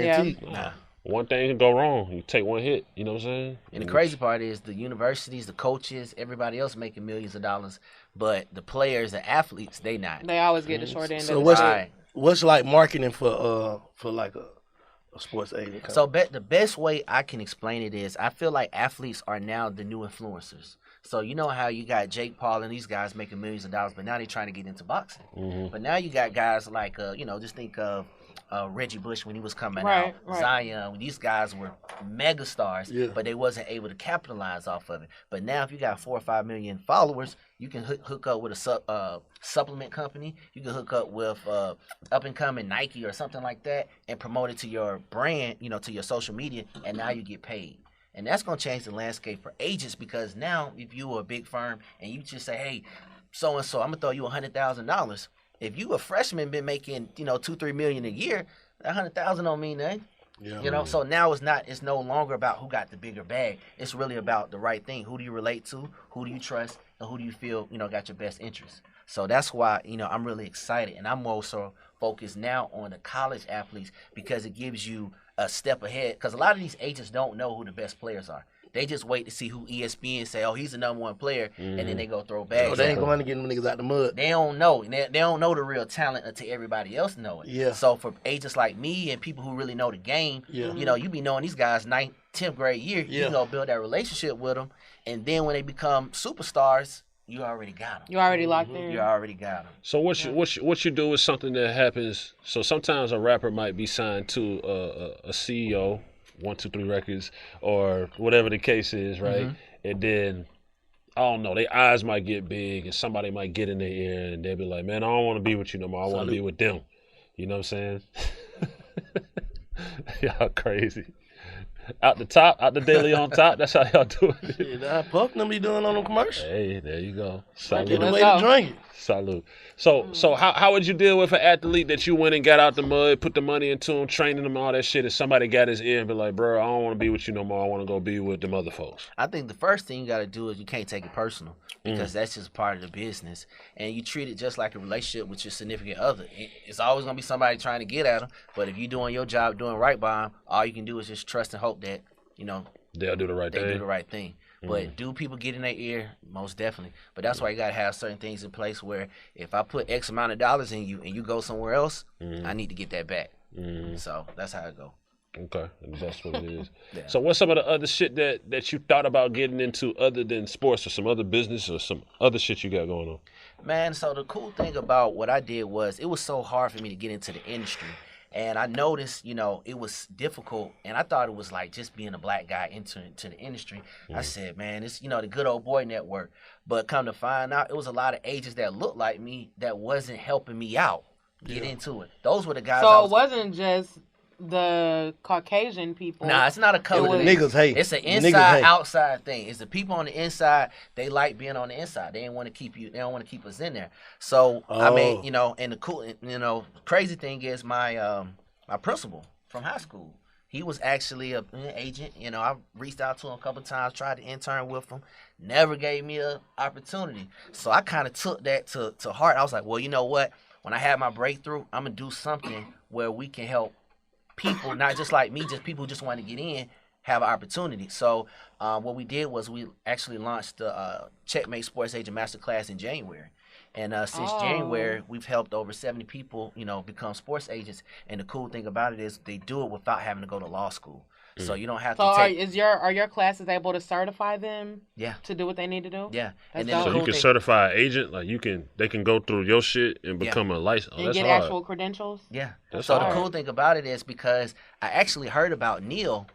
Guaranteed. Nah. One thing can go wrong. You take one hit. You know what I'm saying? And the crazy part is the universities, the coaches, everybody else making millions of dollars, but the players, the athletes, they not. They always get the short end So of what's the Right. what's like marketing for like a sports agent? Company? So the best way I can explain it is I feel like athletes are now the new influencers. So you know how you got Jake Paul and these guys making millions of dollars, but now they're trying to get into boxing. Mm-hmm. But now you got guys like, just think of Reggie Bush when he was coming Right, out, right. Zion, when these guys were mega stars, Yeah. but they wasn't able to capitalize off of it. But now if you got 4 or 5 million followers, you can hook up with a supplement company. You can hook up with up and coming Nike or something like that and promote it to your brand, to your social media, and now you get paid. And that's going to change the landscape for agents because now if you are a big firm and you just say, hey, so-and-so, I'm going to throw you $100,000. If you a freshman been making, $2-3 million a year, that $100,000 don't mean nothing. Yeah. So now it's no longer about who got the bigger bag. It's really about the right thing. Who do you relate to? Who do you trust? And who do you feel, got your best interest? So that's why, I'm really excited. And I'm also focused now on the college athletes because it gives you a step ahead. Because a lot of these agents don't know who the best players are. They just wait to see who ESPN say, oh, he's the number one player, and then they go throw bags. So they ain't at him. going to get them niggas out the mud. They don't know. They don't know the real talent until everybody else know it. Yeah. So for agents like me and people who really know the game, Yeah. You be knowing these guys 9th, 10th grade year. Yeah. You go build that relationship with them, and then when they become superstars, you already got them. You already locked in. You already got them. So what you do is something that happens. So sometimes a rapper might be signed to a CEO, 123 Records, or whatever the case is, right? And then I don't know, their eyes might get big, and somebody might get in their ear, and they'll be like, "Man, I don't want to be with you no more. I want to be with them." You know what I'm saying? Y'all crazy. Out the daily on top. That's how y'all do it. Shit, that Puff them be doing on them commercials. Hey, there you go. Get Salute. the way go. to drink it. Salute. So how would you deal with an athlete that you went and got out the mud, put the money into him, training him, all that shit, and somebody got his ear and be like, bro, I don't want to be with you no more. I want to go be with them other folks. I think the first thing you got to do is you can't take it personal because that's just part of the business. And you treat it just like a relationship with your significant other. It's always going to be somebody trying to get at them. But if you're doing your job, doing right by them, all you can do is just trust and hope that, They'll do the right they thing. do the right thing. But do people get in their ear? Most definitely. But that's why you got to have certain things in place where if I put X amount of dollars in you and you go somewhere else, I need to get that back. So that's how it go. Okay, and that's what it is. Yeah. So what's some of the other shit that you thought about getting into other than sports or some other business or some other shit you got going on? Man, so the cool thing about what I did was it was so hard for me to get into the industry. And I noticed, it was difficult. And I thought it was like just being a black guy entering to the industry. I said, man, it's, the good old boy network. But come to find out, it was a lot of agents that looked like me that wasn't helping me out get into it. Those were the guys. So it wasn't just the Caucasian people. Nah, it's not a color The thing. niggas hate. It's an Niggas inside hate. outside thing. It's the people on the inside. They like being on the inside. They didn't want to keep you. They don't want to keep us in there. So I mean, and the cool, crazy thing is my principal from high school. He was actually an agent. I reached out to him a couple of times, tried to intern with him. Never gave me an opportunity. So I kind of took that to heart. I was like, well, you know what? When I have my breakthrough, I'm going to do something where we can help people, not just like me, just people who just want to get in, have an opportunity. So what we did was we actually launched the Checkmate Sports Agent Masterclass in January. And since January, we've helped over 70 people, become sports agents. And the cool thing about it is they do it without having to go to law school. So you don't have to take... are your classes able to certify them? Yeah. To do what they need to do? Yeah. And then dope. So the you cool can thing- certify an agent, like they can go through your shit and become a license. Oh, And that's get hard. actual credentials? Yeah. That's So hard. the cool thing about it is because I actually heard about Neil